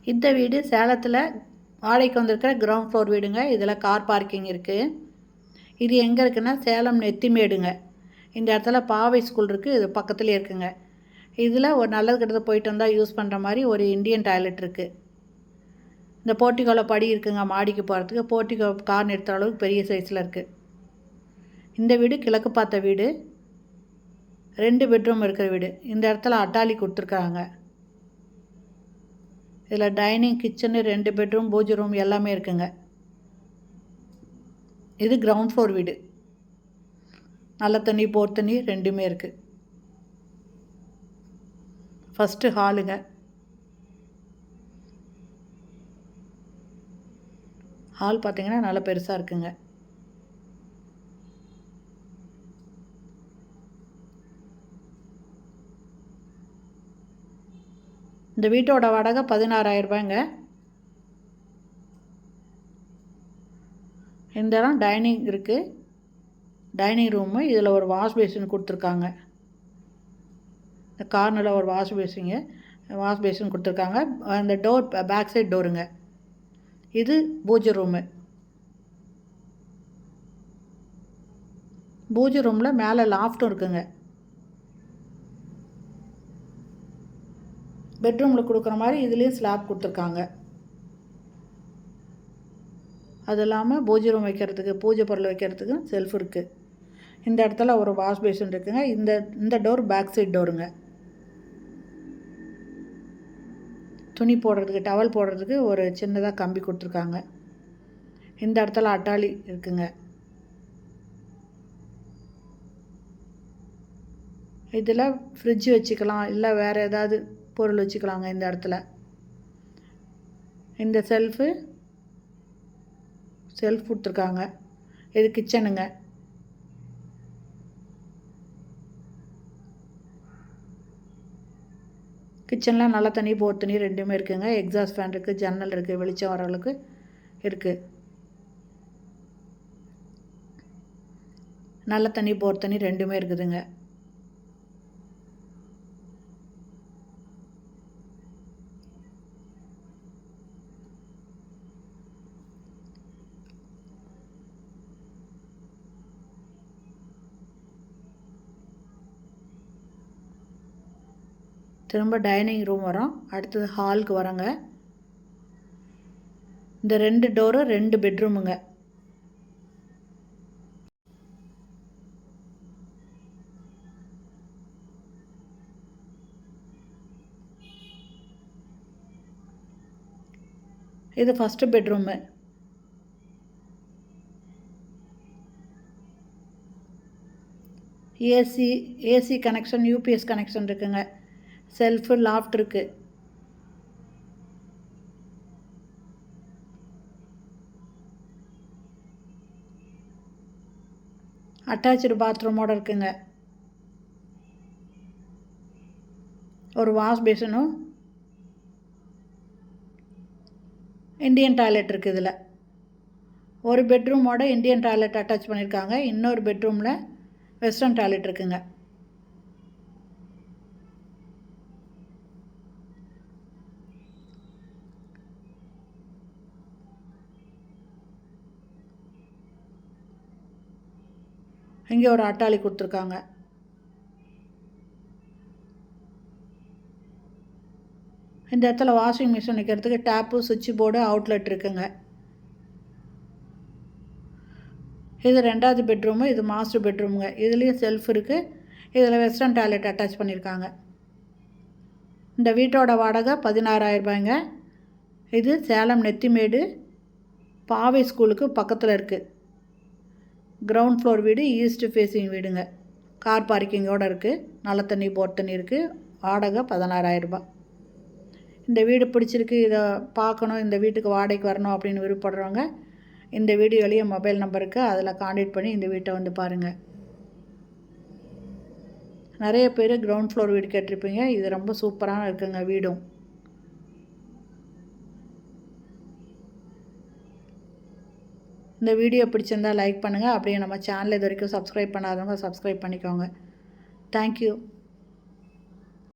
இந்த வீடு சேலத்தில் வாடகைக்கு வந்திருக்கிற கிரவுண்ட் ஃப்ளோர் வீடுங்க. இதில் கார் பார்க்கிங் இருக்குது. இது எங்கே இருக்குன்னா சேலம் நெத்திமேடுங்க. இந்த இடத்துல பாவை ஸ்கூல் இருக்குது, இது பக்கத்துலேயே இருக்குங்க. இதில் ஒரு நல்லது கெட்டது போயிட்டு வந்தால் யூஸ் பண்ணுற மாதிரி ஒரு இந்தியன் டாய்லெட் இருக்குது. இந்த போர்ட்டிகோவில் படி இருக்குங்க, மாடிக்கு போகிறதுக்கு. போர்ட்டிகோ கார் நிறுத்துற அளவுக்கு பெரிய சைஸில் இருக்குது. இந்த வீடு கிழக்கு பார்த்த வீடு, 2 பெட்ரூம் இருக்கிற வீடு. இந்த இடத்துல அட்டாலி கொடுத்துருக்காங்க. இதில் டைனிங், கிச்சனு, 2 பெட்ரூம், பூஜை ரூம் எல்லாமே இருக்குங்க. இது கிரவுண்ட் ஃப்ளோர் வீடு. நல்ல தண்ணி, போர் தண்ணி ரெண்டுமே இருக்குது. ஃபஸ்ட்டு ஹாலுங்க. ஹால் பார்த்திங்கன்னா நல்லா பெருசாக இருக்குங்க. இந்த வீட்டோட வாடகை 16,000 ரூபாய்ங்க. இந்த இடம் டைனிங் இருக்குது, டைனிங் ரூமு. இதில் ஒரு வாஷ் பேசின் கொடுத்துருக்காங்க. இந்த கார்னரில் ஒரு வாஷ் பேசின் கொடுத்துருக்காங்க. அந்த டோர் பேக் சைட் டோருங்க. இது பூஜை ரூமு. பூஜை ரூமில் மேலே லாஃப்ட்டும் இருக்குங்க. பெட்ரூமில் கொடுக்குற மாதிரி இதுலேயும் ஸ்லாப் கொடுத்துருக்காங்க. அது இல்லாமல் பூஜை ரூம் வைக்கிறதுக்கு, பூஜை பொருள் வைக்கிறதுக்கு செல்ஃப் இருக்குது. இந்த இடத்துல ஒரு வாஷ் பேசின் இருக்குங்க. இந்த டோர் பேக் சைட் டோருங்க. துணி போடுறதுக்கு, டவல் போடுறதுக்கு ஒரு சின்னதாக கம்பி கொடுத்துருக்காங்க. இந்த இடத்துல அட்டாலி இருக்குங்க. இதில் ஃப்ரிட்ஜ் வச்சுக்கலாம், இல்லை வேறு ஏதாவது பொருள் வச்சுக்கலாங்க. இந்த இடத்துல இந்த செல்ஃப் கொடுத்துருக்காங்க. இது கிச்சனுங்க. கிச்சனில் நல்ல தண்ணி, போர் தண்ணி ரெண்டுமே இருக்குங்க. எக்ஸாஸ்ட் ஃபேன் இருக்குது, ஜன்னல் இருக்குது, வெளிச்சம் வர அளவுக்கு இருக்குது. நல்ல தண்ணி, போர் தண்ணி ரெண்டுமே இருக்குதுங்க. திரும்ப டைனிங் ரூம் வரோம். அடுத்தது ஹாலுக்கு வரோங்க. இந்த 2 டோரும் 2 பெட்ரூமுங்க. இது first bedroom. AC connection, UPS connection இருக்குங்க. செல்ஃபு, லாஃப்ட் இருக்குது. அட்டாச்சு பாத்ரூமோடு இருக்குங்க. ஒரு வாஷ் பேஷனும் இந்தியன் டாய்லெட் இருக்குது. இதில் ஒரு பெட்ரூமோட இந்தியன் டாய்லெட் அட்டாச் பண்ணியிருக்காங்க. இன்னொரு பெட்ரூமில் வெஸ்டர்ன் டாய்லெட் இருக்குங்க. இங்கே ஒரு அட்டாளி கொடுத்துருக்காங்க. இந்த இடத்துல வாஷிங் மிஷின் வைக்கிறதுக்கு டேப்பு, சுவிட்ச் போர்டு, அவுட்லெட் இருக்குங்க. இது 2வது பெட்ரூமு. இது மாஸ்டர் பெட்ரூமுங்க. இதுலேயும் செல்ஃப் இருக்குது. இதில் வெஸ்டர்ன் டாய்லெட் அட்டாச் பண்ணியிருக்காங்க. இந்த வீட்டோட வாடகை 16,000 ரூபாய்ங்க. இது சேலம் நெத்திமேடு, பாவை ஸ்கூலுக்கு பக்கத்தில் இருக்குது. கிரவுண்ட் ஃப்ளோர் வீடு, ஈஸ்ட் ஃபேஸிங் வீடுங்க. கார் பார்க்கிங்கோடு இருக்குது. நல்ல தண்ணி, போர் தண்ணி இருக்குது. வாடகை 16,000 ரூபாய். இந்த வீடு பிடிச்சிருக்கு, இதை பார்க்கணும், இந்த வீட்டுக்கு வாடகைக்கு வரணும் அப்படின்னு விருப்பப்படுறவங்க இந்த வீடியோலேயே மொபைல் நம்பருக்கு அதில் கான்டாக்ட் பண்ணி இந்த வீட்டை வந்து பாருங்கள். நிறைய பேர் கிரவுண்ட் ஃப்ளோர் வீடு கேட்டிருப்பீங்க. இது ரொம்ப சூப்பரான இருக்குங்க வீடும். இந்த வீடியோ பிடிச்சிருந்தால் லைக் பண்ணுங்கள். அப்படியே நம்ம சேனல் இது வரைக்கும் சப்ஸ்கிரைப் பண்ணாதவங்க சப்ஸ்கிரைப் பண்ணிக்கோங்க. தேங்க்யூ.